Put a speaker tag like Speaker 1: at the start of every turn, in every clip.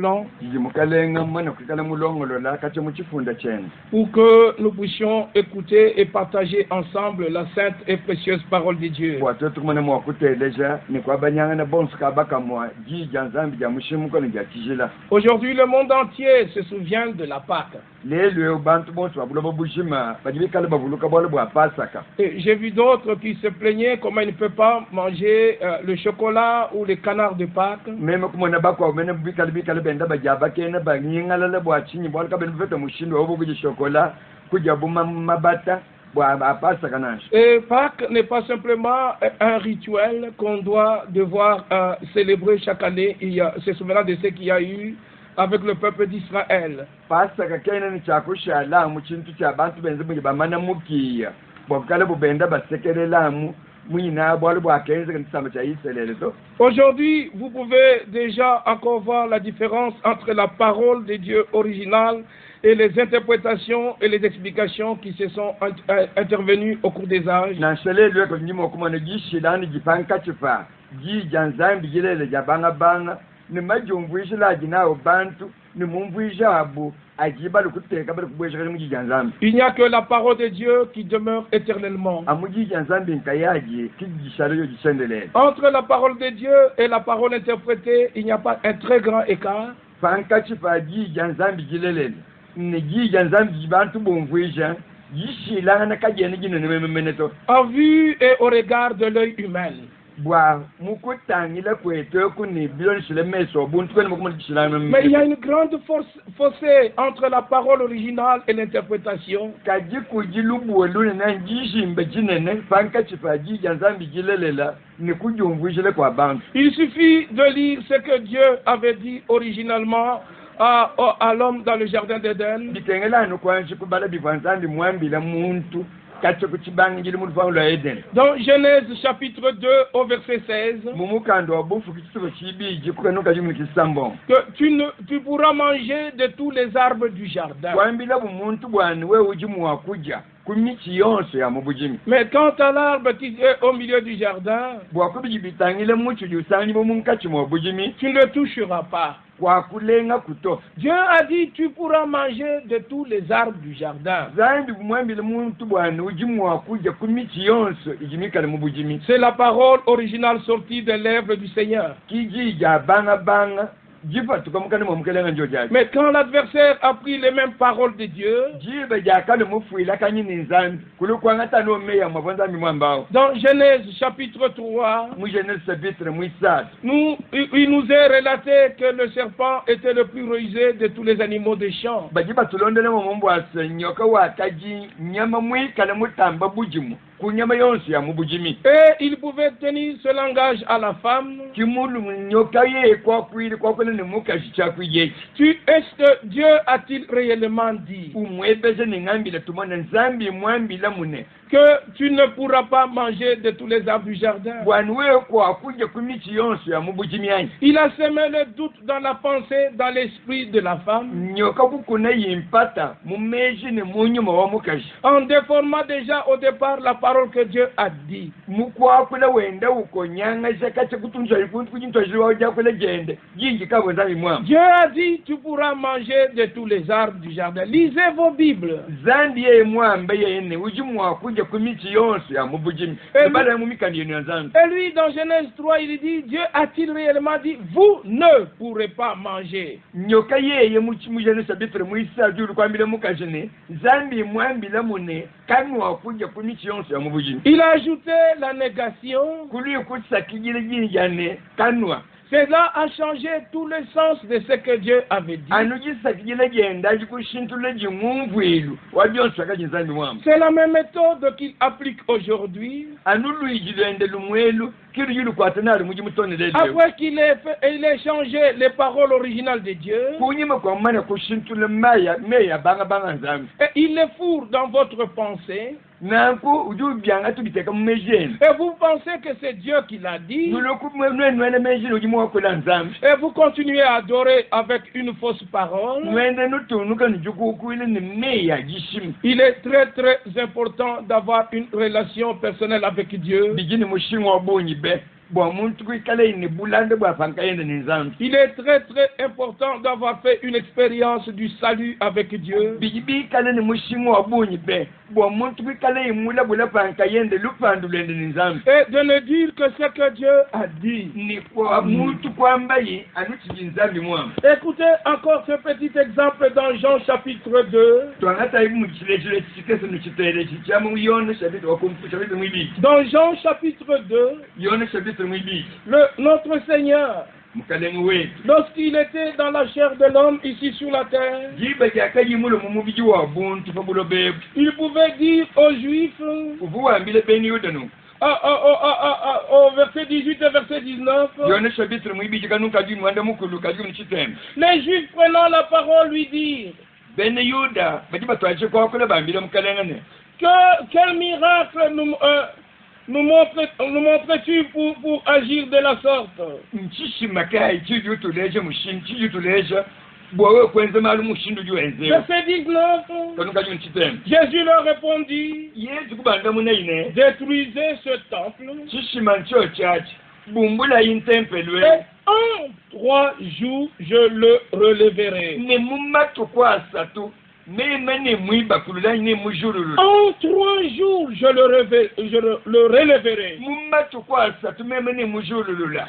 Speaker 1: blanc pour que nous puissions écouter et partager ensemble la sainte et précieuse parole de Dieu. Aujourd'hui, le monde entier se souvient de la Pâque. Et j'ai vu d'autres qui se plaignaient comment ils ne peuvent pas manger le chocolat ou les canards de Pâques. Et Pâques n'est pas simplement un rituel qu'on doit devoir célébrer chaque année. Il y a se souvenant de ce qu'il y a eu avec le peuple d'Israël. Aujourd'hui, vous pouvez déjà encore voir la différence entre la parole de Dieu originale et les interprétations et les explications qui se sont intervenues au cours des âges. Il n'y a que la parole de Dieu qui demeure éternellement. Entre la parole de Dieu et la parole interprétée, il n'y a pas un très grand écart. En vue et au regard de l'œil humain. Mais il y a une grande fossé entre la parole originale et l'interprétation. Il suffit de lire ce que Dieu avait dit originalement à l'homme dans le jardin d'Éden. Dans Genèse chapitre 2 au verset 16, que tu pourras manger de tous les arbres du jardin. Mais quant à l'arbre qui est au milieu du jardin, tu ne le toucheras pas. Dieu a dit tu pourras manger de tous les arbres du jardin. C'est la parole originale sortie des lèvres du Seigneur. Mais quand l'adversaire a pris les mêmes paroles de Dieu, dans Genèse chapitre 3, il nous est relaté que le serpent était le plus rusé de tous les animaux des champs. Et il pouvait tenir ce langage à la femme. Est-ce que Dieu a-t-il réellement dit que tu ne pourras pas manger de tous les arbres du jardin? Il a semé le doute dans la pensée, dans l'esprit de la femme, en déformant déjà au départ la parole que Dieu a dit. Dieu a dit tu pourras manger de tous les arbres du jardin. Lisez vos Bibles. Et lui, dans Genèse 3, il dit, Dieu a-t-il réellement dit, vous ne pourrez pas manger? Il a ajouté la négation. Cela a changé tout le sens de ce que Dieu avait dit. C'est la même méthode qu'il applique aujourd'hui. Après qu'il ait changé les paroles originales de Dieu, et il les fourre dans votre pensée, et vous pensez que c'est Dieu qui l'a dit, et vous continuez à adorer avec une fausse parole. Il est très très important d'avoir une relation personnelle avec Dieu. Il est très très important d'avoir fait une expérience du salut avec Dieu. Et de ne dire que ce que Dieu a dit. Écoutez encore ce petit exemple dans Jean chapitre 2. Dans Jean chapitre 2, notre Seigneur, lorsqu'il était dans la chair de l'homme ici sur la terre, il pouvait dire aux Juifs, au verset 18 et verset 19, les Juifs prenant la parole lui dirent, quel miracle nous montres-tu pour agir de la sorte? Verset 19, Jésus leur répondit, détruisez ce temple, et en 3 jours je le relèverai. En 3 jours, je le relèverai.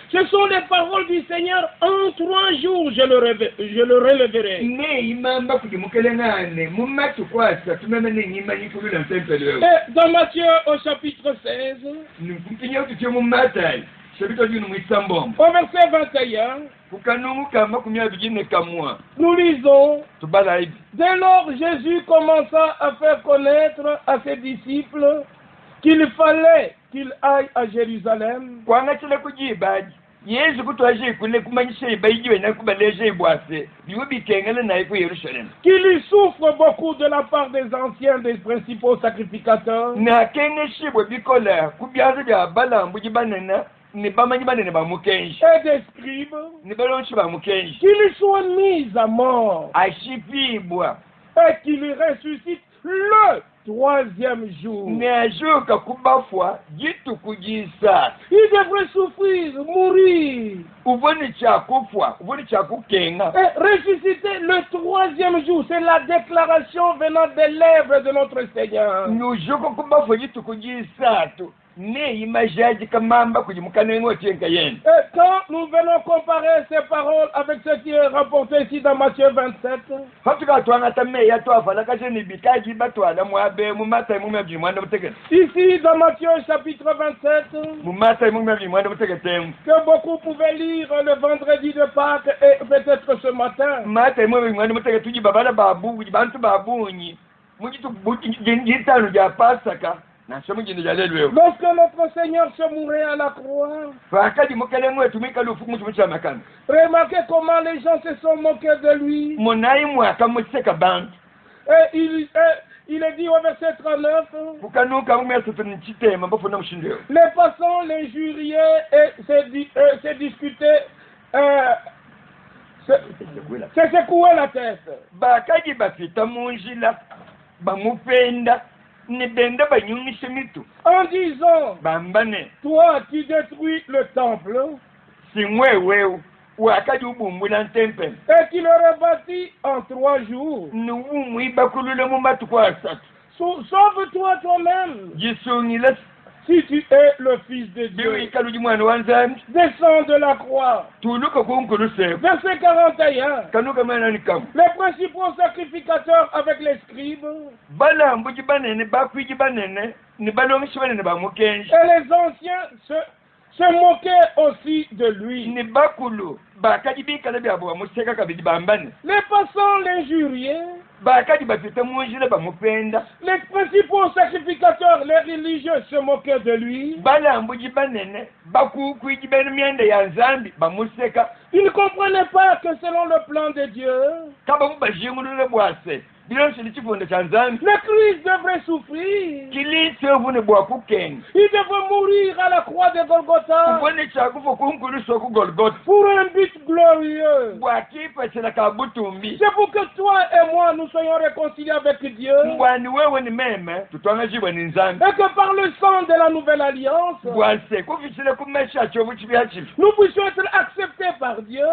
Speaker 1: Ce sont les paroles du Seignur. En 3 jours, je le relèverai. Et dans Matthieu au chapitre 16, au verset 21, nous lisons, dès lors Jésus commença à faire connaître à ses disciples qu'il fallait qu'il aille à Jérusalem, qu'il y souffre beaucoup de la part des anciens, des principaux sacrificateurs, et des scribes, qu'il soit mis à mort, et qu'il ressuscite le 3e jour. Il devrait souffrir, mourir, et ressusciter le 3e jour. C'est la déclaration venant des lèvres de notre Seigneur. Et quand nous venons comparer ces paroles avec ce qui est rapporté ici dans Matthieu 27, ici dans Matthieu chapitre 27, que beaucoup pouvaient lire le vendredi de Pâques et peut-être ce matin, lorsque notre Seigneur se mourait à la croix, remarquez comment les gens se sont moqués de lui. Et il est dit au verset 39, les passants, les juriers et se discutaient, se secouaient la tête, en disant, toi qui détruis le temple et qui le rebâtit en 3 jours, sauve-toi toi-même. Si tu es le Fils de Dieu, descends de la croix. Verset 41. Les principaux sacrificateurs avec les scribes et les anciens se moquaient aussi de lui. Les passants, les juriers, les principaux sacrificateurs, les religieux se moquaient de lui. Ils ne comprenaient pas que selon le plan de Dieu, Le Christ devrait souffrir. Il devrait mourir à la croix de Golgotha pour un but glorieux. C'est pour que toi et moi nous soyons réconciliés avec Dieu. Et que par le sang de la nouvelle alliance, nous puissions être acceptés par Dieu.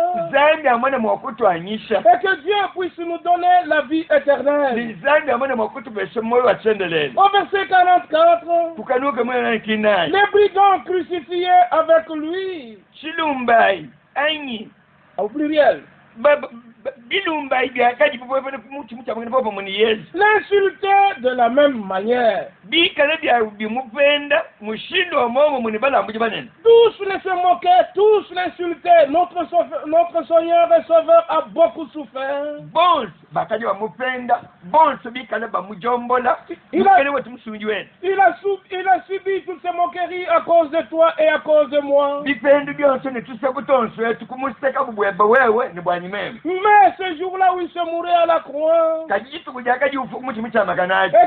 Speaker 1: Et que Dieu puisse nous donner la vie éternelle. Au verset 44, les brigands crucifiés avec lui. Au pluriel. L'insulter de la même manière. Tous les se moquaient, tous l'insultaient. Notre Seigneur et Sauveur a beaucoup souffert. Il a subi toutes ces moqueries à cause de toi et à cause de moi. Mais ce jour-là où il se mourait à la croix, et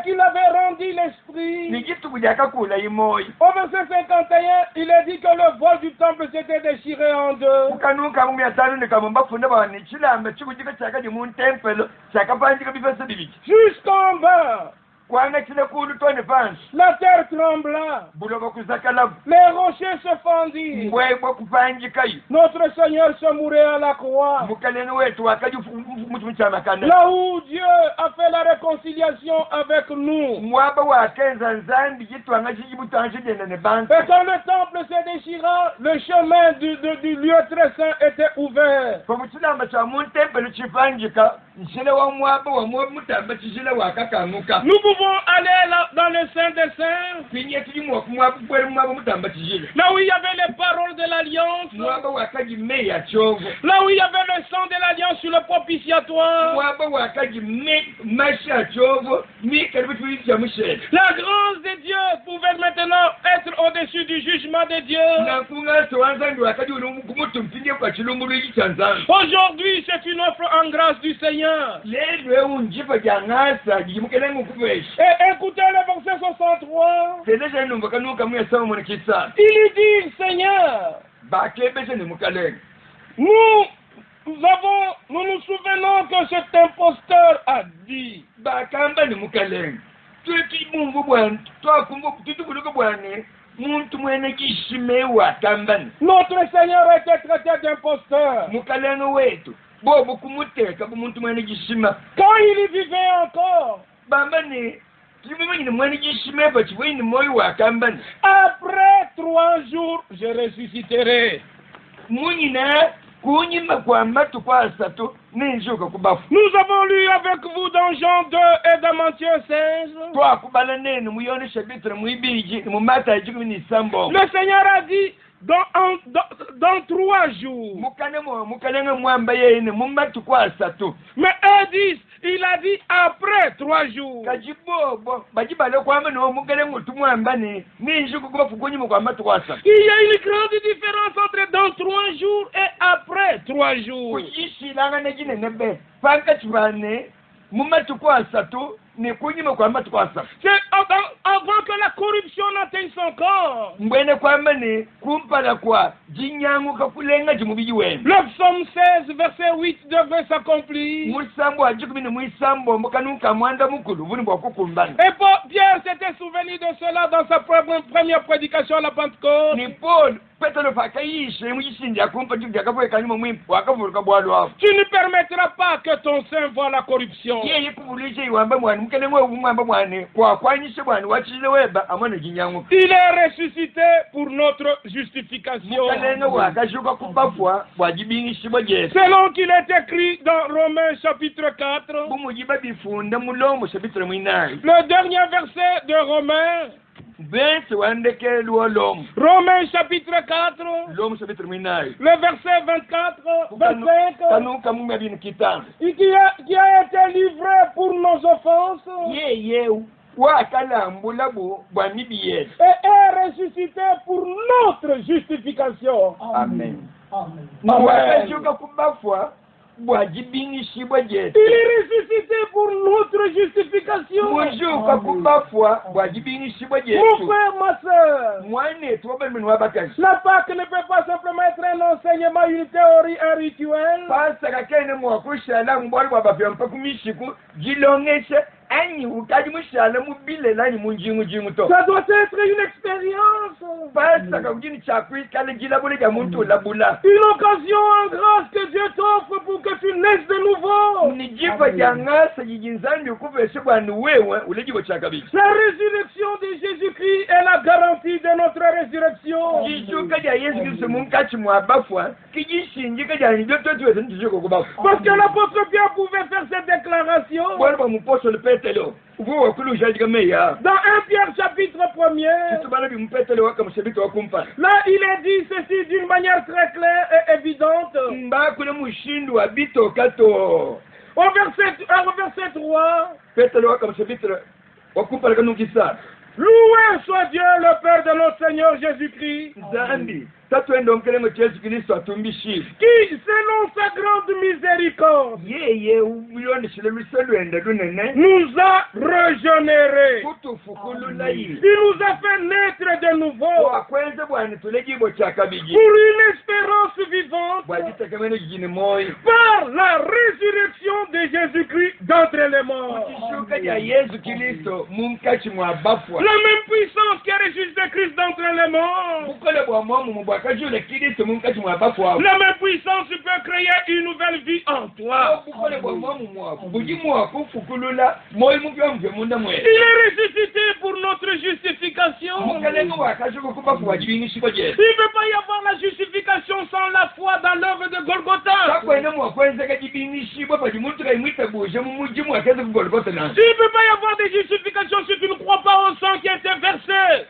Speaker 1: qu'il avait rendu l'esprit, au verset 51, il a dit que le voile du temple s'était déchiré en deux. Jusqu'en bas, la terre trembla, les rochers se fendirent, notre Seigneur se mourait à la croix, là où Dieu a fait la réconciliation avec nous. Et quand le temple se déchira, le chemin du lieu très saint était ouvert. Nous pouvons aller là, dans le Saint des Saints, là où il y avait les paroles de l'Alliance, là où il y avait le sang de l'Alliance sur le propitiatoire. La grâce de Dieu pouvait maintenant être au-dessus du jugement de Dieu. Aujourd'hui, c'est une offre en grâce du Seigneur. Et écoutez le verset 63. Il dit, Seigneur, nous nous souvenons que cet imposteur a dit. Notre Seigneur a été traité d'imposteur. Quand il y vivait encore, après 3 jours, je ressusciterai. Nous avons lu avec vous dans Jean 2 et dans Matthieu 16. Le Seigneur a dit dans 3 jours. Mais eux disent, il a dit après 3 jours. Il y a une grande différence entre dans 3 jours et après 3 jours. C'est avant que la corruption n'atteigne son corps. Le psaume 16, verset 8 devait s'accomplir. Et Pierre s'était souvenu de cela dans sa première prédication à la Pentecôte. Tu ne permettras pas que ton sein voie la corruption. Il est ressuscité pour notre justification. Selon qu'il est écrit dans Romains chapitre 4, le dernier verset de Romains. Romains chapitre 4, le verset 24, 25, qui a été livré pour nos offenses et est ressuscité pour notre justification.
Speaker 2: Amen.
Speaker 1: Amen. Il est ressuscité pour notre justification. Mon frère, ma soeur, la Pâque ne peut pas simplement être un enseignement, une théorie, un rituel. Ça doit être une expérience. Une occasion en grâce que Dieu t'offre pour que tu naisses de nouveau. La résurrection de Jésus-Christ est la garantie de notre résurrection. Parce que l'apôtre Pierre pouvait faire cette déclaration. Dans 1 Pierre chapitre 1er, là il est dit ceci d'une manière très claire et évidente. Au verset 3, loué soit Dieu le Père de notre Seigneur Jésus-Christ, qui, selon sa grande miséricorde, nous a régénérés. Il nous a fait naître de nouveau pour une espérance vivante par la résurrection de Jésus-Christ d'entre les morts. La même puissance qui a ressuscité Christ d'entre les morts, la même puissance peut créer une nouvelle vie en toi. Il est ressuscité pour notre justification. Il ne peut pas y avoir la justification sans la foi dans l'œuvre de Golgotha. Il ne peut pas y avoir de justification si tu ne crois pas au sang qui a été versé.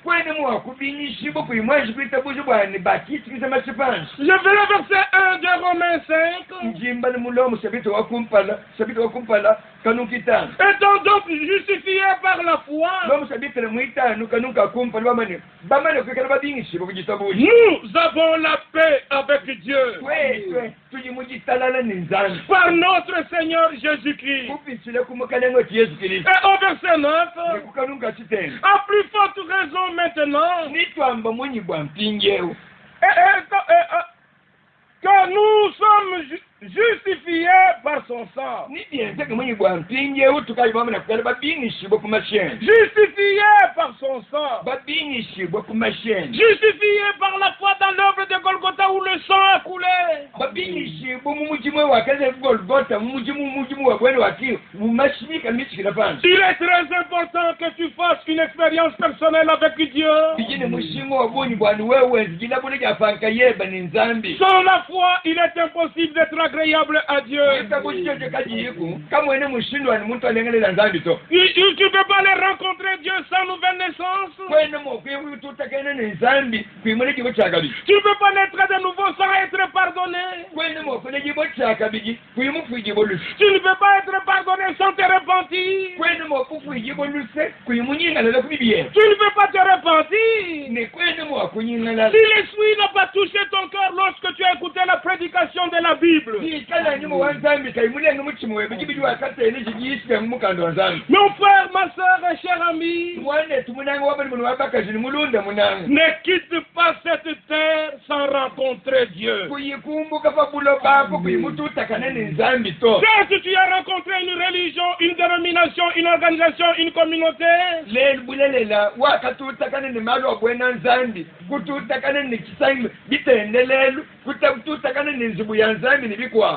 Speaker 1: Je vais le verset 1 de Romains 5. Étant donc justifié par la foi, nous avons la paix avec Dieu par notre Seigneur Jésus-Christ. Et au verset 9, à plus forte raison maintenant, que nous sommes justifiés par son sang. Justifiés par son sang. Justifiés par la foi dans l'œuvre de Golgotha où le sang a coulé. Il est très important que tu fasses une expérience personnelle avec Dieu. Sans la foi, il est impossible d'être agréable à Dieu. Tu ne peux pas les rencontrer Dieu sans nouvelle naissance. Tu ne peux pas naître de nouveau sans être pardonné. Tu ne peux pas être pardonné sans te repentir. Tu ne peux pas te repentir si l'esprit n'a pas touché ton cœur lorsque tu as écouté la prédication de la Bible. Mon frère, ma soeur et cher ami, ne quitte pas cette terre sans rencontrer Dieu. Certes, tu as rencontré une religion, une dénomination, une organisation, une communauté.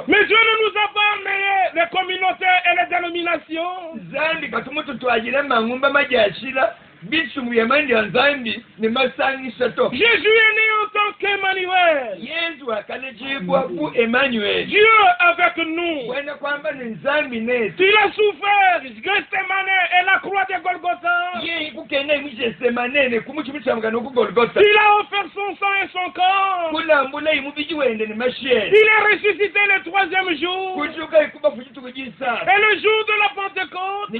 Speaker 1: Mais Dieu ne nous a pas amené les communautés et les dénominations. Jésus est né en tant qu'Emmanuel. Dieu avec nous. Il a souffert, Gethsemane et la croix de Golgotha. Il a offert son sang et son corps. Il est ressuscité le 3e jour. Et le jour de la Pentecôte,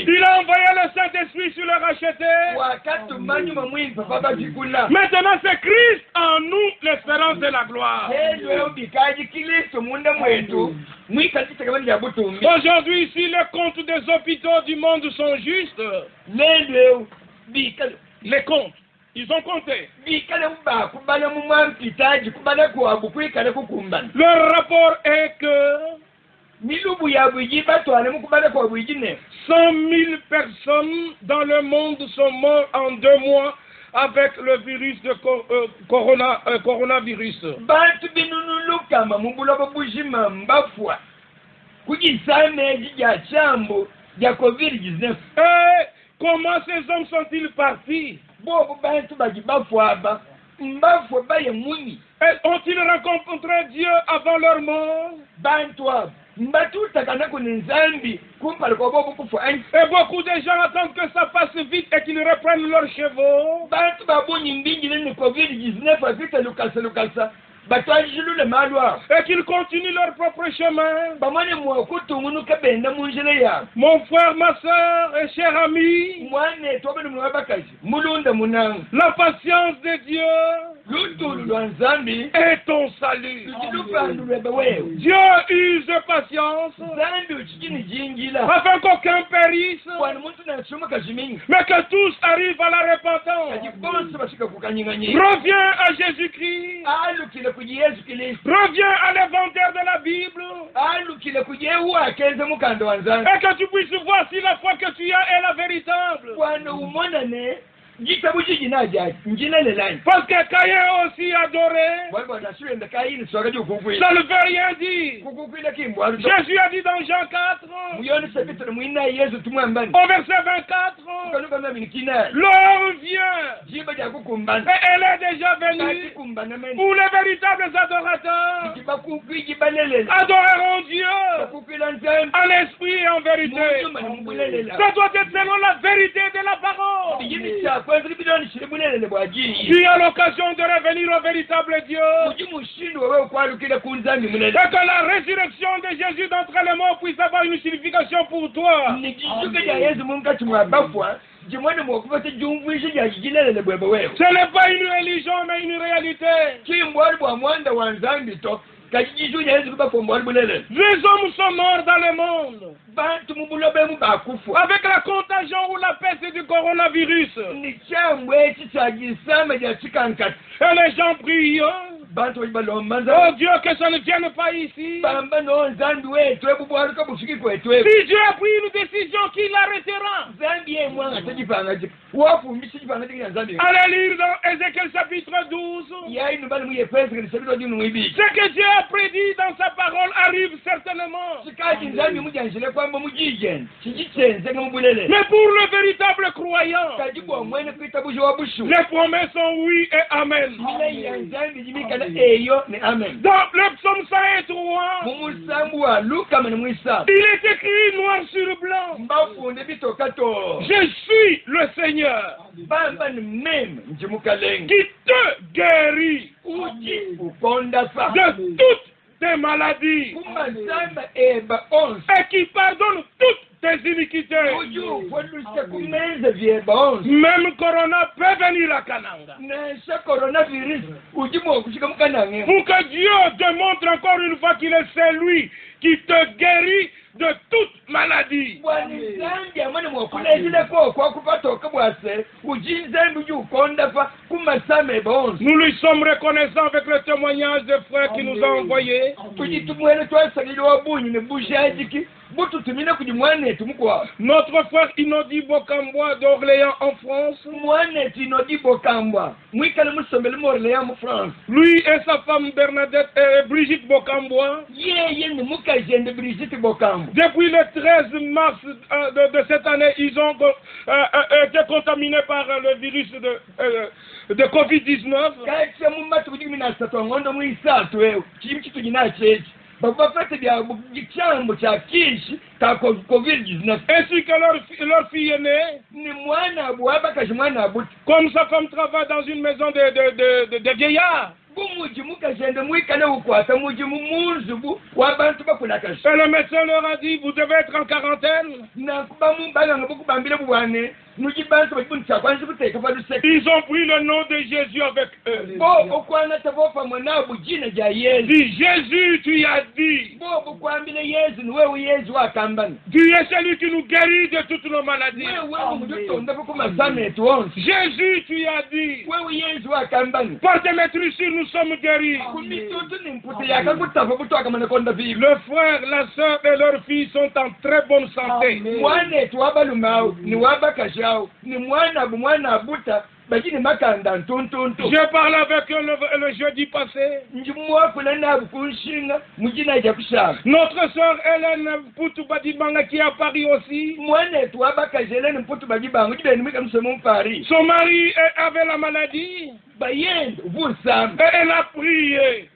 Speaker 1: il a envoyé le Saint-Esprit sur le racheté. Maintenant, ce c'est Christ en nous, l'espérance de la gloire. Aujourd'hui, ici, les comptes des hôpitaux du monde sont justes. Les comptes, ils ont compté. Le rapport est que 100 000 personnes dans le monde sont mortes en 2 mois avec le virus de coronavirus. Et comment ces hommes sont-ils partis? Ont-ils rencontré Dieu avant leur mort? Et beaucoup de gens attendent que ça passe vite et qu'ils reprennent leurs chevaux. Et qu'ils continuent leur propre chemin. Mon frère, ma soeur et cher ami, la patience de Dieu est ton salut. Dieu use de patience afin qu'aucun périsse, mais que tous arrivent à la repentance. Reviens à Jésus-Christ. Reviens à l'inventaire de la Bible. Et que tu puisses voir si la foi que tu as est la véritable. Parce que Caïn aussi adoré. Ça ne veut rien dire. Jésus a dit dans Jean 4, au verset 24, l'heure vient, et elle est déjà venue, où les véritables adorateurs adoreront Dieu en esprit et en vérité. Ça doit être selon la vérité de la parole. Tu as l'occasion de revenir au véritable Dieu. Et que la résurrection de Jésus d'entre les morts puisse avoir une signification pour toi. Ce n'est pas une religion, mais une réalité. Les hommes sont morts dans le monde avec la contagion ou la peste du coronavirus. Et les gens prient. Oh Dieu, que ça ne vienne pas ici. Si Dieu a pris une décision, qui l'arrêtera? Allez lire dans Ézéchiel chapitre 12. Ce que Dieu a prédit dans sa parole arrive certainement. Mais pour le véritable croyant, les promesses sont oui et amen. Dans le psaume 103, il est écrit noir sur blanc: je suis le Seigneur qui te guérit de toutes tes maladies et qui pardonne toutes tes iniquités. Même Corona peut venir à Kananga. Pour que Dieu démontre encore une fois qu'il est celui qui te guérit de toute maladie. Nous lui sommes reconnaissants avec le témoignage des frères qui nous ont envoyés. Notre frère Inodi Bokambwa d'Orléans en France, lui et sa femme Bernadette et Brigitte Bokambwa, depuis le 13 mars de cette année, ils ont été contaminés par le virus de Covid-19. Ainsi que leur fille aînée, comme sa femme travaille dans une maison de vieillards. Et le médecin leur a dit, vous devez être en quarantaine. Ils ont pris le nom de Jésus avec eux. Dis Jésus, tu as dit. Tu es celui qui nous guérit de toutes nos maladies. Jésus, tu as dit. Par tes maîtrises, nous sommes guéris. Le frère, la soeur et leur fille sont en très bonne santé. Je parle avec eux le jeudi passé. Notre soeur Hélène Poutoubadibanga qui est à Paris aussi. Son mari avait la maladie. Et elle a prié.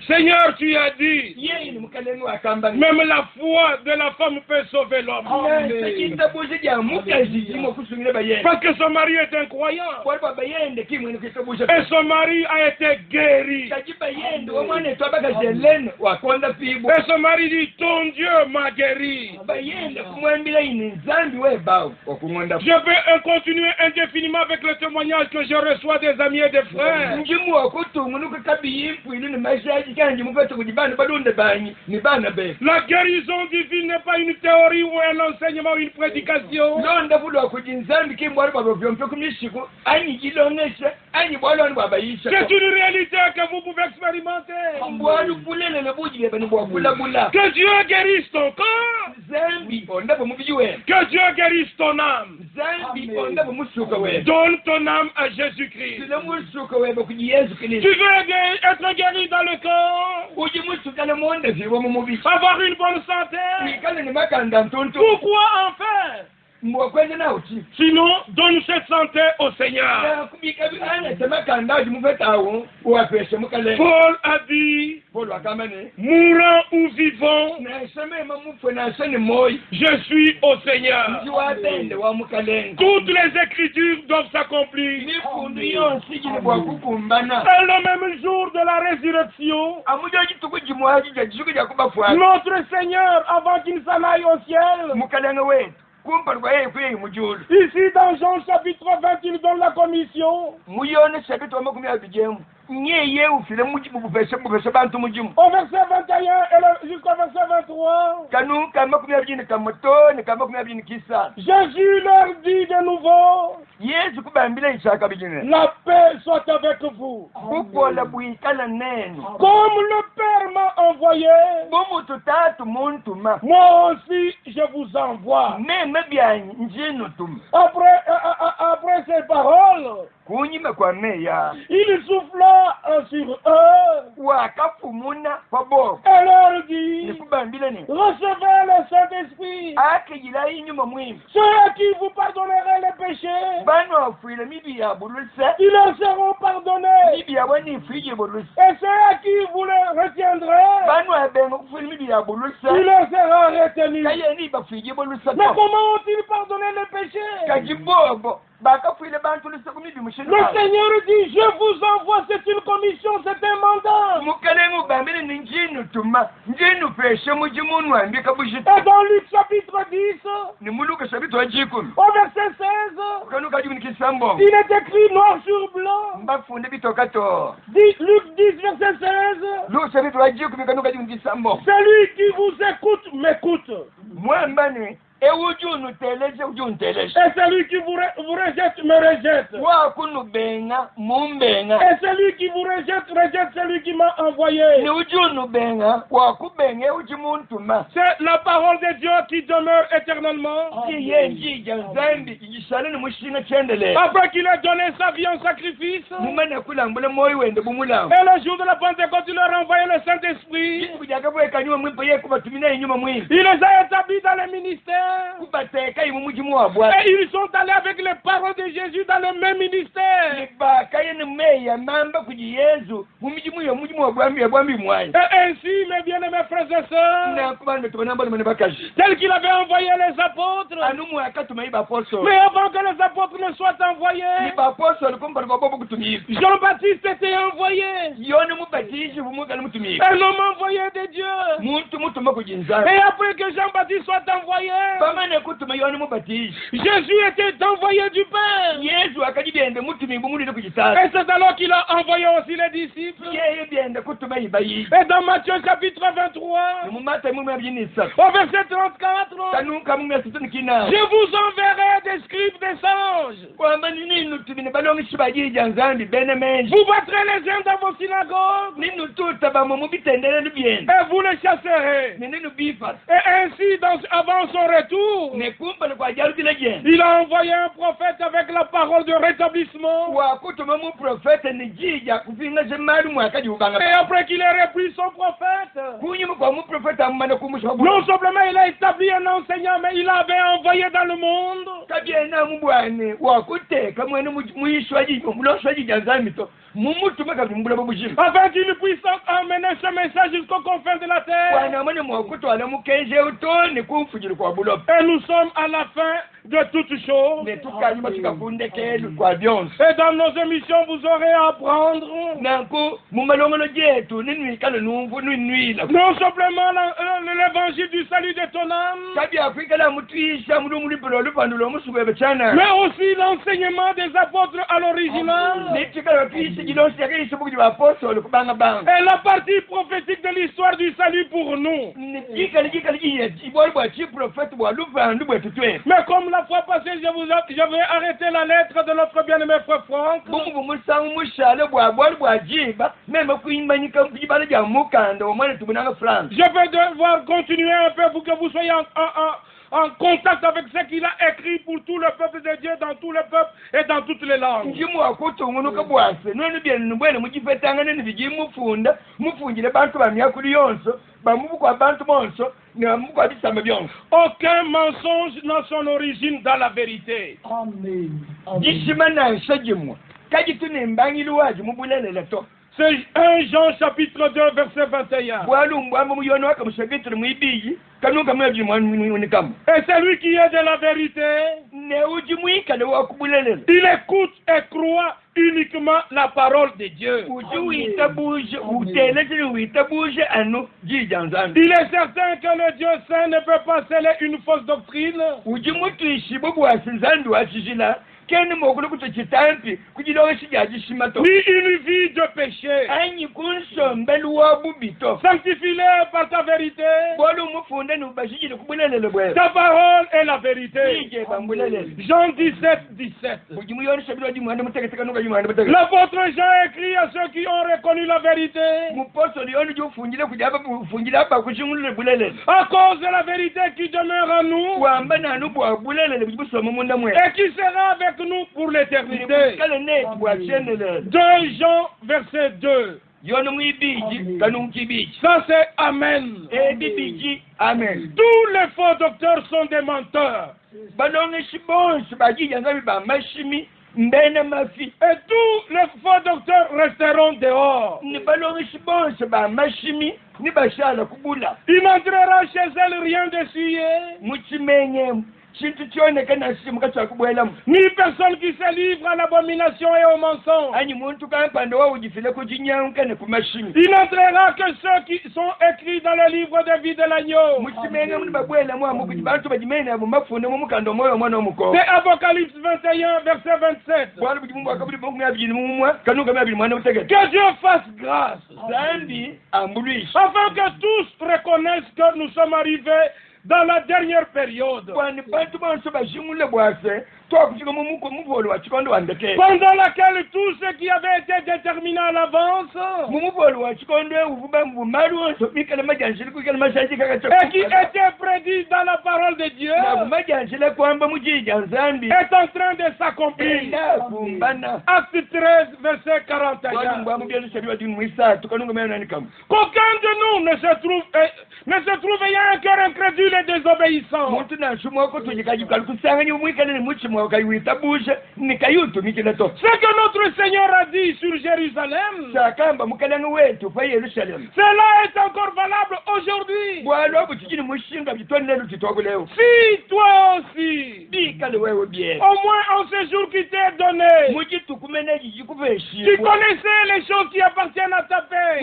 Speaker 1: Seigneur, tu as dit, même la foi de la femme peut sauver l'homme. Parce que son mari est incroyant. Et son mari a été guéri. Et son mari dit, ton Dieu m'a guéri. Je vais continuer indéfiniment avec le témoignage que je reçois des amis et des frères. La guérison divine n'est pas une théorie ou un enseignement ou une prédication. C'est une réalité que vous pouvez expérimenter. Que Dieu guérisse ton corps. Que Dieu guérisse ton âme. Donne ton âme à Jésus-Christ. Tu veux être guéri dans le corps, avoir une bonne santé. Pourquoi en faire? Sinon, donne cette santé au Seigneur. Paul a dit, mourant ou vivant, je suis au Seigneur. Toutes les écritures doivent s'accomplir. Et le même jour de la résurrection, notre Seigneur, avant qu'il s'en aille au ciel, ici dans Jean chapitre 20, il donne la commission. Au verset 21 jusqu'au verset 23, Jésus leur dit de nouveau, la paix soit avec vous. Comme le Père m'a envoyé, moi aussi je vous envoie. Après ces paroles, il souffla sur eux et leur dit, recevez le Saint-Esprit. Ceux à qui vous pardonnerez les péchés, ils leur seront pardonnés. Et ceux à qui vous les retiendrez, il leur sera retenu. Mais comment ont-ils pardonné les péchés? Le Seigneur dit, je vous envoie, c'est une commission, c'est un mandat. Et dans Luc chapitre 10, au verset 16, il est écrit noir sur blanc. Luc 10, verset 16. Celui qui vous écoute, m'écoute. Et celui qui vous rejette, me rejette. Et celui qui vous rejette, rejette celui qui m'a envoyé. C'est la parole de Dieu qui demeure éternellement. Après qu'il ait donné sa vie en sacrifice, et le jour de la Pentecôte, il leur a envoyé le Saint-Esprit. Il les a établis dans les ministères. Et ils sont allés avec les paroles de Jésus dans le même ministère. Et ainsi, mes bien-aimés frères et sœurs, tel qu'il avait envoyé les apôtres, mais avant que les apôtres ne soient envoyés, Jean-Baptiste était envoyé. Un homme envoyé de Dieu. Et après que Jean-Baptiste soit envoyé, Jésus était envoyé du Père. Et c'est alors qu'il a envoyé aussi les disciples. Et dans Matthieu chapitre 23, au verset 34, je vous enverrai des scribes des anges. Vous battrez les uns dans vos synagogues. Et vous les chasserez. Et ainsi, avant son retour, il a envoyé un prophète avec la parole de rétablissement. Et après qu'il ait repris son prophète, non simplement il a établi un enseignant, mais il avait envoyé dans le monde. Afin qu'il puisse emmener ce message jusqu'aux confins de la terre. Et nous sommes à la fin de toutes choses. Et dans nos émissions, vous aurez à apprendre non simplement l'évangile du salut de ton âme, mais aussi l'enseignement des apôtres à l'original. Et la partie prophétique de l'histoire du salut pour nous. Mais comme la fois passée, j'avais arrêté la lettre de notre bien-aimé frère Franck. Je vais devoir continuer un peu pour que vous soyez en contact avec ce qu'il a écrit pour tout le peuple de Dieu, dans tout le peuple et dans toutes les langues. Aucun mensonge n'a son origine dans la vérité.
Speaker 2: Amen.
Speaker 1: C'est 1 Jean chapitre 2 verset 21. Et celui qui est de la vérité, il écoute et croit uniquement la parole de Dieu. Il est certain que le Dieu saint ne peut pas sceller une fausse doctrine. Ni une vie de péché. Sanctifie-les par ta vérité. Ta parole est la vérité. Jean 17, 17. L'apôtre Jean écrit à ceux qui ont reconnu la vérité. À cause de la vérité qui demeure en nous. Et qui sera avec nous pour l'éternité. 2 Jean verset 2. Ça c'est Amen.
Speaker 2: Amen.
Speaker 1: Tous les faux docteurs sont des menteurs. Et tous les faux docteurs resteront dehors. Il n'entrera chez elle rien de souillé. Ni personne qui se livre à l'abomination et au mensonge. Il n'entrera que ceux qui sont écrits dans le livre de vie de l'agneau. C'est Apocalypse 21, verset 27. Que Dieu fasse grâce. Afin que tous reconnaissent que nous sommes arrivés dans la dernière période. Pendant laquelle tout ce qui avait été déterminé à l'avance et qui était prédit dans la parole de Dieu est en train de s'accomplir. Acte 13, verset 41. Qu'aucun de nous ne se trouve ayant un cœur incrédule et désobéissant. Ce que notre Seigneur a dit sur Jérusalem, cela est encore valable aujourd'hui. Si toi aussi, au moins en ce jour qui t'est donné, tu connaissais les choses qui appartiennent à ta paix.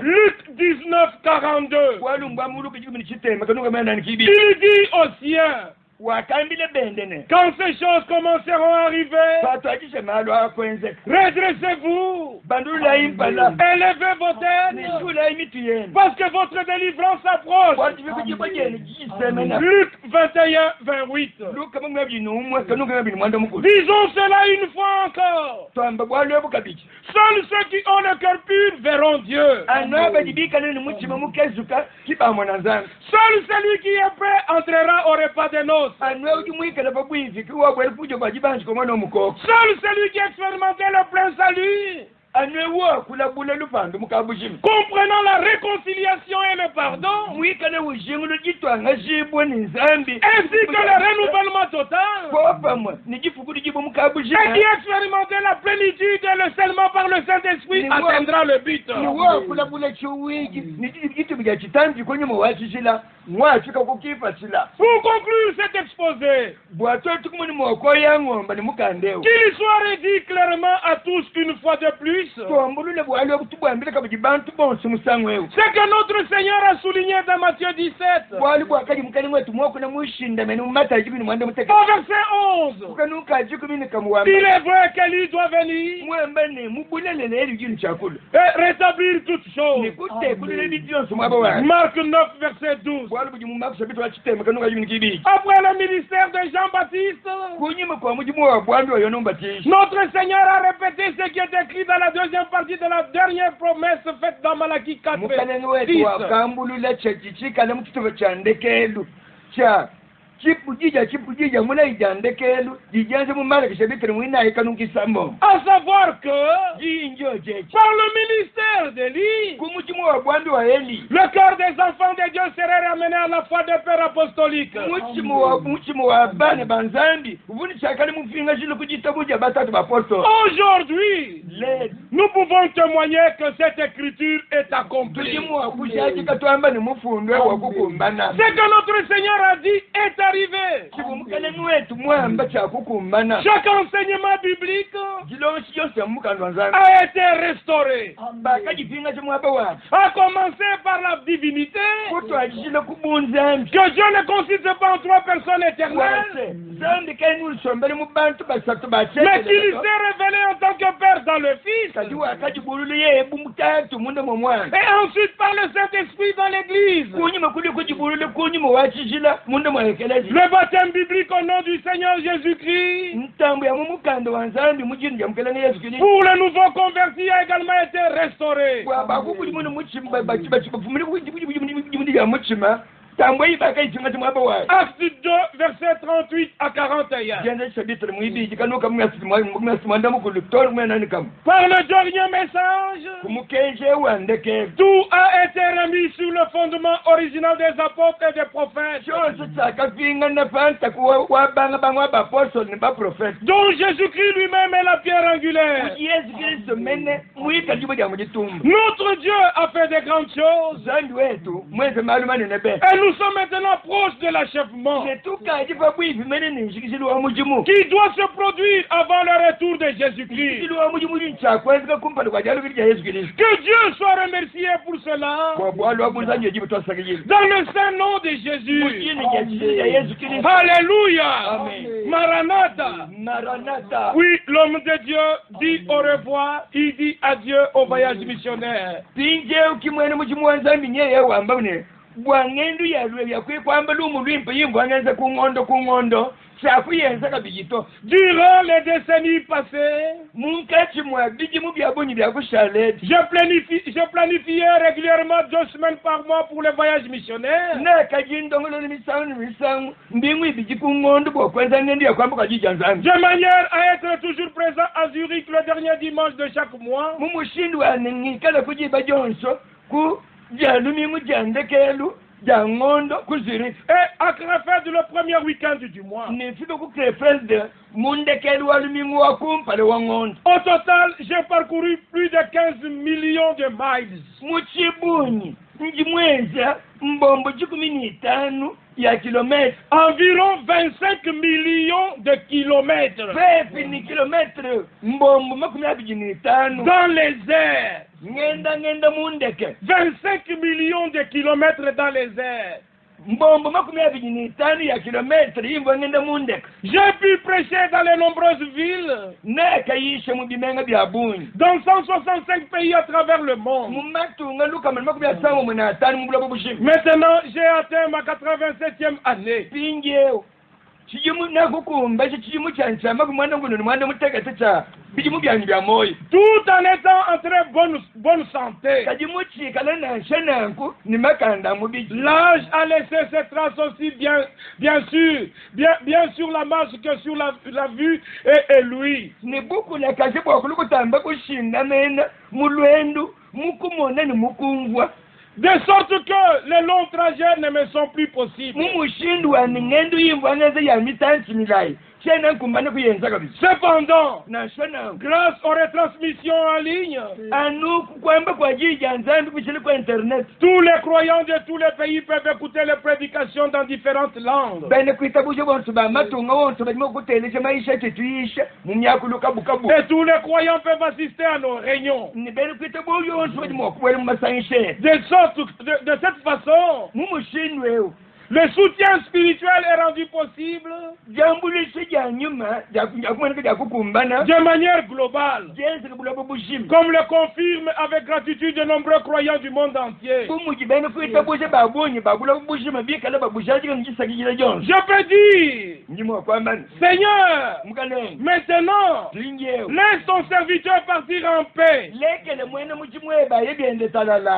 Speaker 1: Luc 19, 42. Il dit aux siens, quand ces choses commenceront à arriver, redressez-vous, élevez vos têtes, parce que votre délivrance approche. Luc 21, 28. Disons cela une fois encore. Seuls ceux qui ont le cœur pur verront Dieu. Seul celui qui est prêt entrera au repas des noces. Seul celui qui a expérimenté le plein salut, comprenant la réconciliation et le pardon, ainsi que le renouvellement total, et qui a expérimenté la plénitude et le scellement par le Saint-Esprit atteindra le but. Pour conclure cet exposé, qu'il soit redit clairement à tous une fois de plus, c'est que notre Seigneur a souligné dans Matthieu 17, au verset 11. Il est vrai qu'Élie doit venir et rétablir toutes choses. Marc 9, verset 12. Après le ministère de Jean-Baptiste, notre Seigneur a répété ce qui est écrit dans la deuxième partie de la dernière promesse faite dans Malachie 4, verset 10. À savoir que par le ministère d'Élie, le cœur des enfants de Dieu serait ramené à la foi des pères apostoliques. Aujourd'hui, nous pouvons témoigner que cette écriture est accomplie. Ce que notre Seigneur a dit est arrivé. Chaque enseignement biblique a été restauré, à commencer par la divinité, que Dieu ne consiste pas en trois personnes éternelles, mais qu'il s'est révélé en tant que Père dans le Fils, et ensuite par le Saint-Esprit dans l'Église. Le baptême biblique au nom du Seigneur Jésus-Christ pour le nouveau converti a également été restauré. Acte 2, verset 38 à 41. Par le dernier message, tout a été remis sur le fondement original des apôtres et des prophètes, dont Jésus-Christ lui-même est la pierre angulaire. Notre Dieu a fait de grandes choses, et nous sommes maintenant proches de l'achèvement qui doit se produire avant le retour de Jésus-Christ. Que Dieu soit remercié pour cela, dans le saint nom de Jésus. Alléluia. Maranatha. Oui, l'homme de Dieu dit au revoir, il dit adieu au voyage missionnaire.
Speaker 3: Bwangendu yakwe kwamba lumulwimpo yimvwangenza kungondo
Speaker 1: durant les décennies passées, je planifiais régulièrement 2 semaines par mois pour le voyage missionnaire.
Speaker 3: De
Speaker 1: manière à être toujours présent à Zurich le dernier dimanche de chaque mois.
Speaker 3: ja ngondo kuziri.
Speaker 1: Et à Krefeld, le premier week-end du mois.
Speaker 3: Ni fito ku Krefeld mundekeli walumingu wa kumpale wa ngondo.
Speaker 1: Au total, j'ai parcouru plus de 15 millions de miles.
Speaker 3: Muchibunyi njimweza mbombo 15 ya kilomètres.
Speaker 1: Environ 25 millions de kilomètres.
Speaker 3: Pepi ni kilomètres mbombo 15
Speaker 1: dans les airs.
Speaker 3: Ngenda mundeke.
Speaker 1: 25 millions de kilomètres dans les airs.
Speaker 3: Mbombo 15 ya kilomètres imbo ngenda mundeke.
Speaker 1: J'ai pu prêcher dans les nombreuses villes.
Speaker 3: Nekayishe mu bimenga bya bunyi.
Speaker 1: Dans 165 pays à travers le monde.
Speaker 3: Mumatunga luka malima 15 mu bulabo bushimi.
Speaker 1: Maintenant, j'ai atteint ma 87e année.
Speaker 3: Pingeo. Chijimu nakukumba chijimu chanchama kumwana ngono ni mwana mutegete cha bijimu byanyu bya moyo.
Speaker 1: Tout en étant en très bonne santé.
Speaker 3: Kajimu chikala na shenanku ni makanda mu biji.
Speaker 1: L'âge a laissé ses traces aussi bien sur la marche que sur la vue et lui.
Speaker 3: Ni buku la kaje bwa kulukutamba kushinda mena mulwendu mukumona ni mukumvwa.
Speaker 1: De sorte que les longs trajets ne me sont plus possibles. Cependant, grâce aux retransmissions en ligne, tous les croyants de tous les pays peuvent écouter les prédications dans différentes langues. Et tous les croyants peuvent assister à nos réunions. De cette façon, le soutien spirituel est rendu possible de manière globale, comme le confirment avec gratitude de nombreux croyants du monde entier. Je peux dire, Seigneur, maintenant, laisse ton serviteur partir en paix,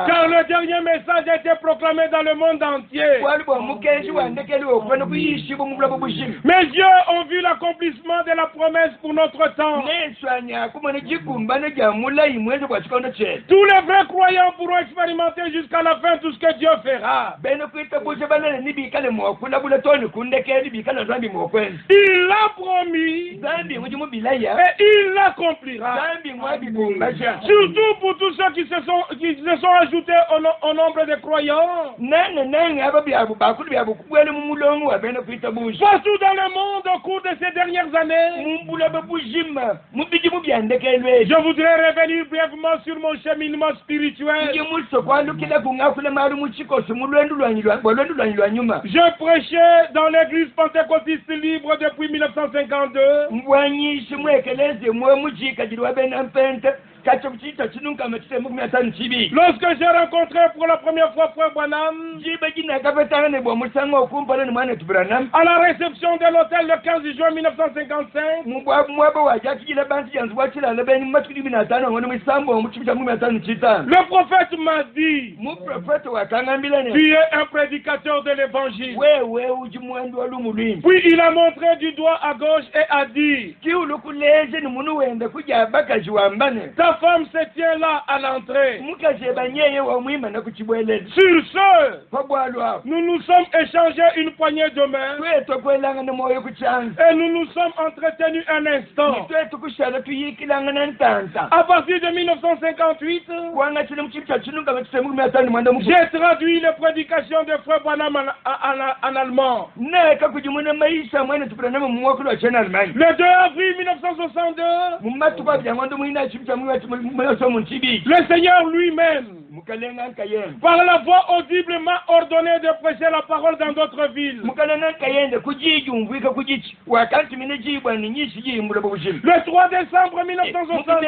Speaker 1: car le dernier message a été proclamé dans le monde entier. Mes yeux ont vu l'accomplissement de la promesse pour notre temps. Tous les vrais croyants pourront expérimenter jusqu'à la fin tout ce que Dieu fera. Il l'a promis et il l'accomplira. Surtout pour tous ceux qui se sont ajoutés au nombre de croyants. Partout dans le monde au cours de ces dernières années, je voudrais revenir brièvement sur mon cheminement spirituel. Je prêchais dans l'église pentecôtiste libre depuis 1952. Lorsque j'ai rencontré pour la première fois Frère Branham à la réception de l'hôtel le 15 juin 1955, le prophète m'a dit, tu es un prédicateur de l'évangile. Puis il a montré du doigt à gauche et a dit, ta femme se tient là à l'entrée. Sur ce, nous nous sommes échangés une poignée de main et nous nous sommes entretenus un instant. À partir de 1958, j'ai traduit les prédications de Frère Branham en allemand. Le 2 avril 1962, le Seigneur lui-même, par la voix audiblement ordonné de prêcher la parole dans d'autres villes. Le 3 décembre 1962,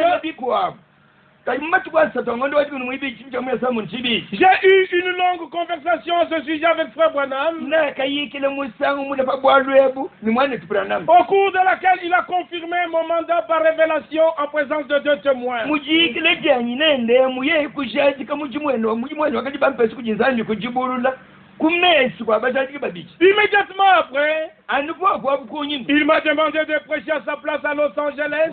Speaker 1: j'ai eu une longue conversation à ce sujet avec Frère Branham, au cours de laquelle il a confirmé mon mandat par révélation en présence de 2 témoins. Immédiatement après, il m'a demandé de prêcher à sa place à Los Angeles.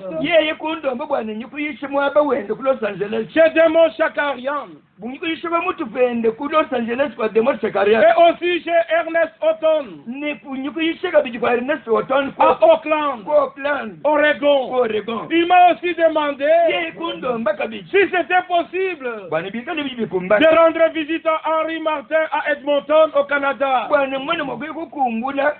Speaker 1: Chez Démon Shakarian.
Speaker 3: Buniko yishaba mutu pende ku Los Angeles kwa Demos Sekaria.
Speaker 1: Et aussi chez Ernest Houghton.
Speaker 3: Ne buniko yishaka biji kwa Ernest Houghton
Speaker 1: À Oakland.
Speaker 3: Oregon.
Speaker 1: Il m'a aussi demandé
Speaker 3: Ye kundo mbaka biji.
Speaker 1: si c'était possible
Speaker 3: Bwana bikale biji bikumba.
Speaker 1: de rendre visite à Henri Martin à Edmonton au Canada.
Speaker 3: Bwana mwana mwagoye kukumbula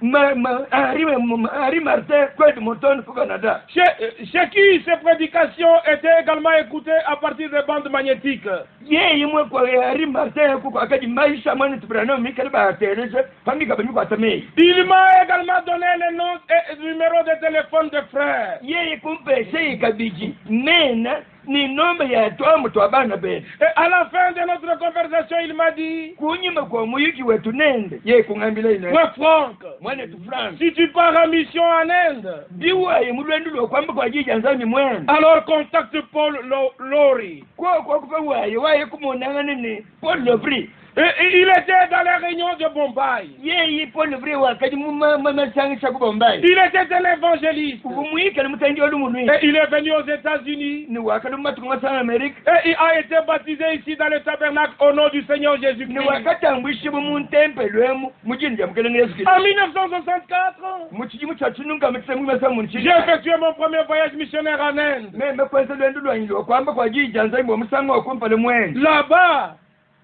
Speaker 3: Henri Martin kwa Edmonton au Canada.
Speaker 1: Chez qui ces prédications étaient également écoutées à partir des bandes magnétiques.
Speaker 3: Ye mwe kwa Henri Martin kwa akaji maisha mwana tubrano mikale ba terese pamika banyu kwa tamei.
Speaker 1: Il m'a également donné les noms et numéros de téléphone de frères.
Speaker 3: Ye kumpe sei kabiji mena ni nomba ya toa mtu abana bene.
Speaker 1: Et à la fin de notre conversation, il m'a dit,
Speaker 3: kunyima kwa muyiki wetu nende ye kungambila ina
Speaker 1: ouais, Franck,
Speaker 3: mwana tu France
Speaker 1: si tu pars en mission en Inde,
Speaker 3: biwa ye mulwendu lo kwamba kwa jija nzani mwene
Speaker 1: alors contacte Paul Lowry.
Speaker 3: kwa kufa waye kumonanga nene Paul Lowry.
Speaker 1: Et il était dans les réunions de Bombay.
Speaker 3: Ye Paul Lowry wakati masangisha ku Bombay.
Speaker 1: Il était un évangéliste.
Speaker 3: Kumuyika le mutangi olumunwi.
Speaker 1: Et il est venu aux États-Unis.
Speaker 3: Ni wakati matunga sana Amérique.
Speaker 1: Et il a été baptisé ici dans le tabernacle au nom du Seigneur Jésus-Christ.
Speaker 3: Ni wakati ambishi mu temple lwemu mujini jamkelenge Yesu Kristo.
Speaker 1: En 1964,
Speaker 3: muchiji muchachununga mutsemwe masamunchi.
Speaker 1: j'ai effectué mon premier voyage missionnaire en Inde.
Speaker 3: Meme kwenza lwendo lwanyilo kwamba kwa jija nzani bo musango okumpa le mwene.
Speaker 1: Là-bas,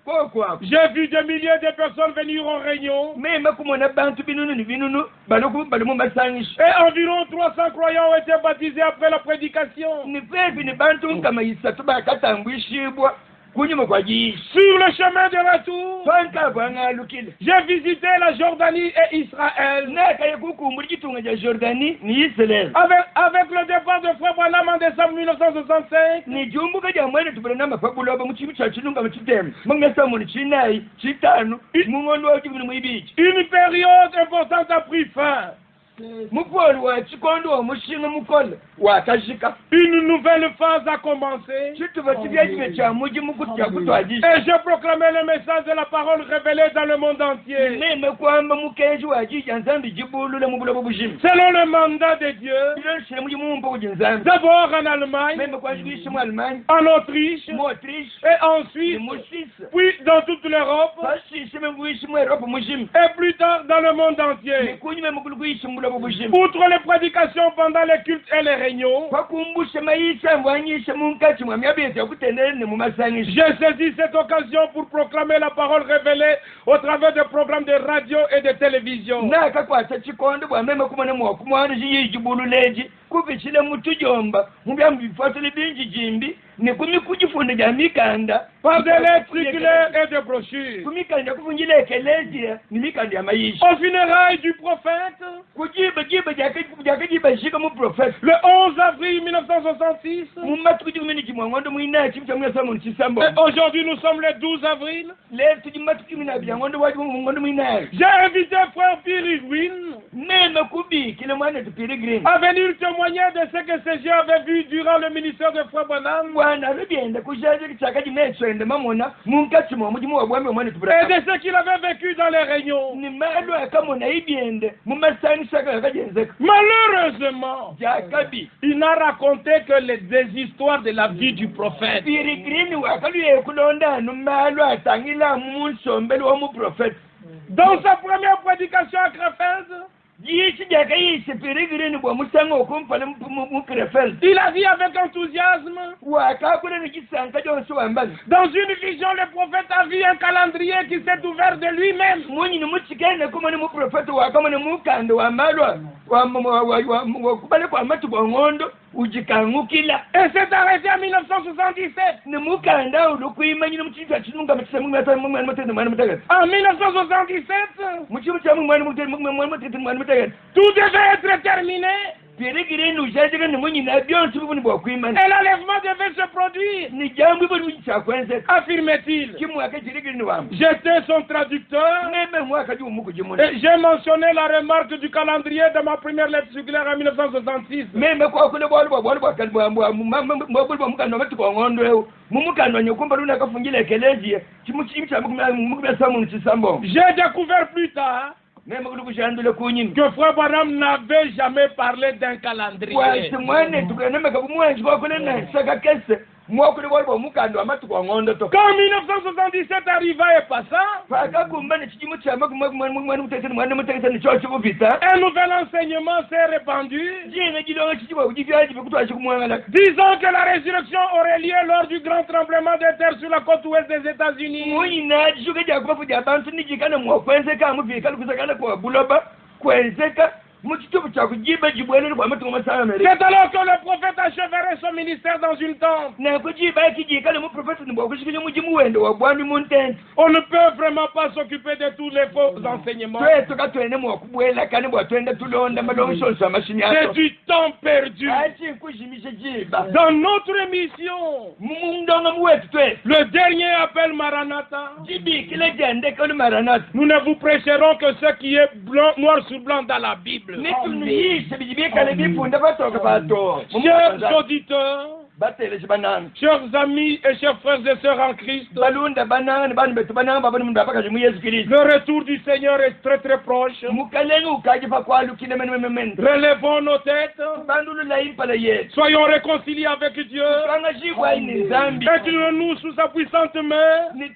Speaker 3: Pourquoi?
Speaker 1: j'ai vu des milliers de personnes venir en réunion.
Speaker 3: Même kumona bantu binunu ni binunu baloku balomu masangish.
Speaker 1: Et environ 300 croyants ont été baptisés après la prédication.
Speaker 3: Ni pepi ni bantu kama isatu bakatangwishibwa kunyuma kwa jishi.
Speaker 1: Sur le chemin de retour,
Speaker 3: Fanka bwana lukile.
Speaker 1: j'ai visité la Jordanie et Israël.
Speaker 3: Na kaya kukumbuli kitunga ja Jordanie ni Israel.
Speaker 1: Avec le départ de Frère Branham en décembre 1965,
Speaker 3: Ni jumbuka ja mwene tubana mafabulo ba muchibi chachilunga muchitem. Mangasa mu chinai chitanu mungondo wa kibinu muibiki.
Speaker 1: une période importante a pris fin.
Speaker 3: Mukolo wa chikondo wa mushinga mukolo wa kashika.
Speaker 1: Une nouvelle phase a commencé.
Speaker 3: Chitu batibya cha muji mukutya kutwaji.
Speaker 1: Et j'ai proclamé le message de la parole révélée dans le monde entier.
Speaker 3: Meme kwamba mukeji wa jija nzambi jibulule mu bulobo bujimu.
Speaker 1: Selon le mandat de Dieu,
Speaker 3: Ile shemu mumbo kujinzambi.
Speaker 1: d'abord en Allemagne,
Speaker 3: Meme kwa jibishi mu Allemagne,
Speaker 1: en Autriche,
Speaker 3: mu Autriche,
Speaker 1: et en Suisse,
Speaker 3: mu Suisse.
Speaker 1: puis dans toute l'Europe,
Speaker 3: Basi shemu kuishi mu Europe mujimu.
Speaker 1: et plus tard dans le monde entier.
Speaker 3: Kunyime mukulu kuishi mu bulobo bujimu.
Speaker 1: Outre les prédications pendant les cultes et les réunions,
Speaker 3: Kwakumbusha maisha mwanyisha munkati mwa myabezi yakutendele ne mu masangisho.
Speaker 1: j'ai saisi cette occasion pour proclamer la parole révélée au travers des programmes de radio et de télévision.
Speaker 3: Nakakwata chikondo bwa meme kumana mwa kumwana jibululeji kupichile mutujomba mubyambi bifatile binji jimbi ne kumikujifunda ja mikanda
Speaker 1: Par des lettres circulaires et des brochures.
Speaker 3: kumikanda kuvunjile ekeleji ni mikanda ya maisha.
Speaker 1: Au funérailles du prophète,
Speaker 3: Kujiba jakajiba shika mu prophet.
Speaker 1: le 11 avril 1966,
Speaker 3: Mumatu kujumini kimwangondo mwina chimcha mwesa mu chisambo.
Speaker 1: et aujourd'hui nous sommes le 12 avril,
Speaker 3: Le tujimatu kimina byangondo waji mu ngondo mwina.
Speaker 1: j'ai invité frère Pierre Wynne
Speaker 3: Meme kubi kile mwana tupiri green.
Speaker 1: à venir témoigner de ce que ces gens avaient vu durant le ministère de frère Branham
Speaker 3: Bwana rubyenda kujaje kichakaji metswende mamona munkati mwa mujimu wa bwambe mwana
Speaker 1: et
Speaker 3: tupira.
Speaker 1: de ce qu'il avait vécu dans les réunions.
Speaker 3: Ni malo akamona ibiende mumasani saka yakajenzeka.
Speaker 1: Malheureusement,
Speaker 3: Jakabi.
Speaker 1: il n'a raconté que des histoires de la vie du prophète.
Speaker 3: Piri green wakaluye kulonda no malo atangila munsombele wa mu prophet.
Speaker 1: Dans sa première prédication à Krefeld,
Speaker 3: Yishi jakayishi piri green bwa musanga okumpala mu Krefeld.
Speaker 1: il a dit avec enthousiasme,
Speaker 3: Wakakula ni kisanka jonso wambazi.
Speaker 1: dans une vision, le prophète a vu un calendrier qui s'est ouvert de lui-même.
Speaker 3: Munyi ni mutsikene kuma ni mu prophet wakamana mukanda wa malwa wa kubale kwa matu bwa ngondo ujikangukila.
Speaker 1: Et s'est arrêté en 1977.
Speaker 3: Ni mukanda ulukuimanyira muchitwa chinunga mutse mumata mumwana mutende mwana mutagati.
Speaker 1: En 1977,
Speaker 3: Muchimu cha mumwana mutende mwana mutagati.
Speaker 1: tout devait être terminé
Speaker 3: Piri green ujaje ni munyi na byonse bibuni bwa kuimana.
Speaker 1: et l'enlèvement devait se produire,
Speaker 3: Ni jambo bibuni chakwenze.
Speaker 1: affirmait-il.
Speaker 3: Kimu akajiri green wam.
Speaker 1: J'étais son traducteur
Speaker 3: Meme mwaka ju muku jimuna.
Speaker 1: et j'ai mentionné la remarque du calendrier dans ma première lettre circulaire en 1966.
Speaker 3: Meme kwa kule bwa kalbwa mbwa mukanda matu kwa ngondo eu. Mumukanda nyokumba luna kafungile keleji. Chimu cha muku bya samu nchisambo.
Speaker 1: J'ai découvert plus tard
Speaker 3: Meme kulushandule kunyimi.
Speaker 1: que frère Branham n'avait jamais parlé d'un calendrier.
Speaker 3: Mwane tukanema kabumwanji kwa kule na saka kese. mwakuli waliwo mukando amatuku wangondo to
Speaker 1: Quand 1977 arriva et passa,
Speaker 3: pakakumba nechikimu chama kumwana mutekeseni mwana mutekeseni chocho kupita
Speaker 1: un nouvel enseignement s'est répandu,
Speaker 3: jina jilonga chichiwa kujivyaji vikutwachi kumwangala
Speaker 1: disant que la résurrection aurait lieu lors du grand tremblement de terre sur la côte ouest des États-Unis.
Speaker 3: muyina jishuka jakubafu jabantu nijikana mwakwenzeka muvikali kusakana kwa buloba kwenzeka muchitubu chakujiba jibwelele kwa matu kumasana Amerika.
Speaker 1: C'est alors que le prophète acheverait son ministère dans une tente.
Speaker 3: Na kujiba kijikale mu professor ni bwakushikije mujimu wendo wa bwami muntenti.
Speaker 1: On ne peut vraiment pas s'occuper de tous les faux enseignements.
Speaker 3: Tweto katwene mwakubwela kane bwatwenda tulonda malonshonso amashini
Speaker 1: C'est
Speaker 3: ato.
Speaker 1: du temps perdu.
Speaker 3: Achi kujimisha jiba.
Speaker 1: Dans notre émission,
Speaker 3: Mundonga mwetu twetu.
Speaker 1: le dernier appel Maranatha,
Speaker 3: Jibi kile jende kone maranat.
Speaker 1: nous ne vous prêcherons que ce qui est blanc, noir sur blanc dans la Bible.
Speaker 3: Nitumiyishe bijibi kale bifunda batoka bato.
Speaker 1: Chers auditeurs,
Speaker 3: Batele chibanana.
Speaker 1: chers amis et chers frères et sœurs en Christ,
Speaker 3: Balunda banana banu betu banana babani mundu abakaje mu Yesu Kristo.
Speaker 1: le retour du Seigneur est très très proche.
Speaker 3: Mukalenga ukaje pa kwalu kine men.
Speaker 1: Relevons nos têtes,
Speaker 3: Bandulu la impala yetu.
Speaker 1: soyons réconciliés avec Dieu,
Speaker 3: Kanga jibwa ini zambi.
Speaker 1: inclinons-nous sous sa puissante main,
Speaker 3: Ni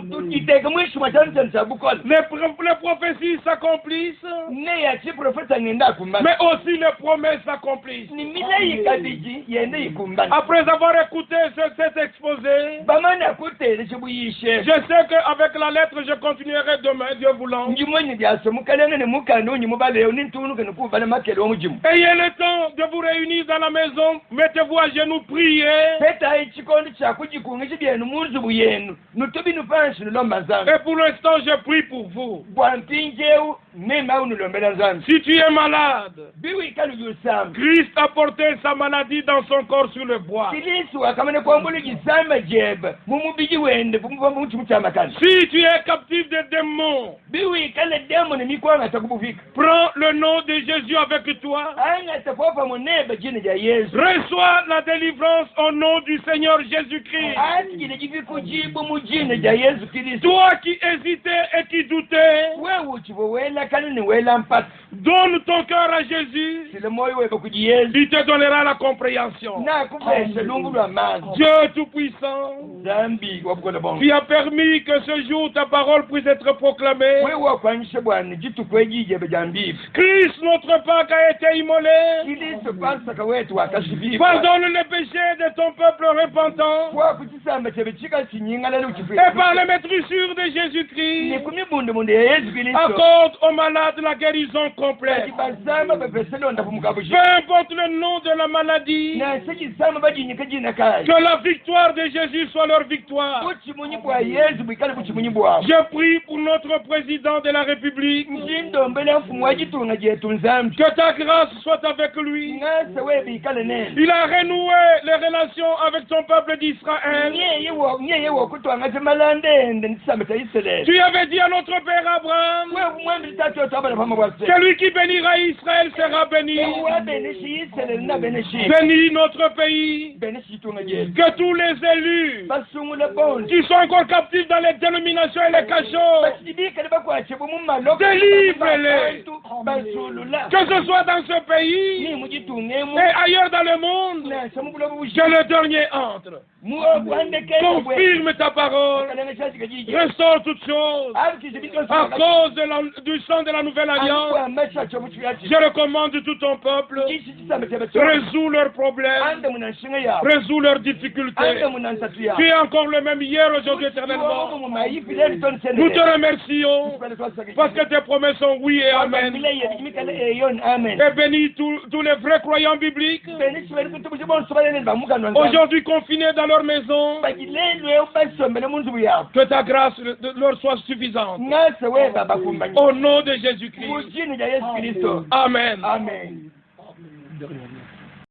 Speaker 3: tutiteka mwisho machanza nsabukola.
Speaker 1: les prophéties s'accomplissent,
Speaker 3: Ne ya chi profesa ngenda kumba.
Speaker 1: mais aussi les promesses s'accomplissent.
Speaker 3: Ni milei kabiji yende ikumba.
Speaker 1: Après avoir écouté cet exposé,
Speaker 3: Bamana kutele chibuyishe.
Speaker 1: je sais qu'avec la lettre, je continuerai demain, Dieu voulant.
Speaker 3: Njimwenye byaso mukalenga ne mukano nyi mubale ni ntunu kene kubala makelo omujimu.
Speaker 1: Ayez le temps de vous réunir dans la maison, mettez-vous à genoux, priez.
Speaker 3: Peta ichikondi chakujikunga chibyenu munzu buyenu. Nutubi nufanshi nulomba zangu.
Speaker 1: Et pour l'instant, je prie pour vous.
Speaker 3: Bwampinjeu mema unulombela zangu.
Speaker 1: Si tu es malade,
Speaker 3: Biwi kalu yusam.
Speaker 1: Christ a porté sa maladie dans son corps sur le bois.
Speaker 3: Kilisu akamane kwambulu gisamba jeba. Mumubiji wende pumupa muchimu chamakani.
Speaker 1: Si tu es captif des démons,
Speaker 3: Biwi kale demo ni mikwanga takubufika.
Speaker 1: prends le nom de Jésus avec toi.
Speaker 3: Anga tafofa muneba jina ja Yesu.
Speaker 1: Reçois la délivrance au nom du Seigneur Jésus-Christ.
Speaker 3: Ati jina jifiku jibu mujina ja Yesu Kristo.
Speaker 1: Toi qui hésitais et qui doutais,
Speaker 3: Wewe uchibo wela kani ni wela mpata.
Speaker 1: donne ton cœur à Jésus.
Speaker 3: Sile moyo weba kuji Yesu.
Speaker 1: Il te donnera la compréhension.
Speaker 3: Na kubeshe lungu lwa mazi.
Speaker 1: Dieu Tout-Puissant,
Speaker 3: Zambi wabukola bongo.
Speaker 1: tu as permis que ce jour ta parole puisse être proclamée.
Speaker 3: Wewe wakwanyishe bwana jitu kwejije bejambibu.
Speaker 1: Christ, notre Pâque, a été immolé.
Speaker 3: Kilisu pasaka wetu wakashibibu.
Speaker 1: Pardonne les péchés de ton peuple repentant.
Speaker 3: Kwa kuchisamba chebe chika chinyingala luchifu.
Speaker 1: Et par les maîtrissures de Jésus-Christ,
Speaker 3: Ni kumibundu mundu ya Yesu Kristo.
Speaker 1: accorde aux malades la guérison complète.
Speaker 3: Kibasamba pepeselo ndafumukabushi.
Speaker 1: Peu importe le nom de la maladie,
Speaker 3: Na sekisamba bajinyika jina kai.
Speaker 1: que la victoire de Jésus soit leur victoire.
Speaker 3: Buchimunyi bwa Yesu bwikale buchimunyi bwa.
Speaker 1: Je prie pour notre président de la République.
Speaker 3: Njindo mbele mfumu wajitunga jetu nzambi.
Speaker 1: Que ta grâce soit avec lui.
Speaker 3: Ngase we bikale nene.
Speaker 1: Il a renoué les relations avec son peuple d'Israël.
Speaker 3: Nyeye wokutwanga temalande nisamba cha Israeli.
Speaker 1: Tu avais dit à notre père Abraham,
Speaker 3: Wewe mwembi tatu otabala pama bwase.
Speaker 1: celui qui bénira Israël sera béni.
Speaker 3: Wewe beneshi Israeli na beneshi.
Speaker 1: Bénis notre pays.
Speaker 3: Beneshi tunga jetu.
Speaker 1: Que tous les élus
Speaker 3: Basungula bonde.
Speaker 1: qui sont encore captifs dans les dénominations et les cachots,
Speaker 3: Basibikale bakwache bumumalo.
Speaker 1: Délivre-les.
Speaker 3: Basulula.
Speaker 1: que ce soit dans ce pays
Speaker 3: Ni mujitungemu.
Speaker 1: et ailleurs dans le monde,
Speaker 3: Na samubula bushi.
Speaker 1: que le dernier entre. Confirme ta parole. Restaure toutes choses. À cause du sang de la nouvelle alliance, je recommande tout ton peuple. Résous leurs problèmes. Résous leurs difficultés. Tu es encore le même hier, aujourd'hui, éternellement. Nous te remercions parce que tes promesses sont oui et amen. Et bénis tous les vrais croyants bibliques. Aujourd'hui confinés dans leur maison. Que ta grâce leur soit suffisante. Au nom de Jésus-Christ. Amen.
Speaker 3: Amen.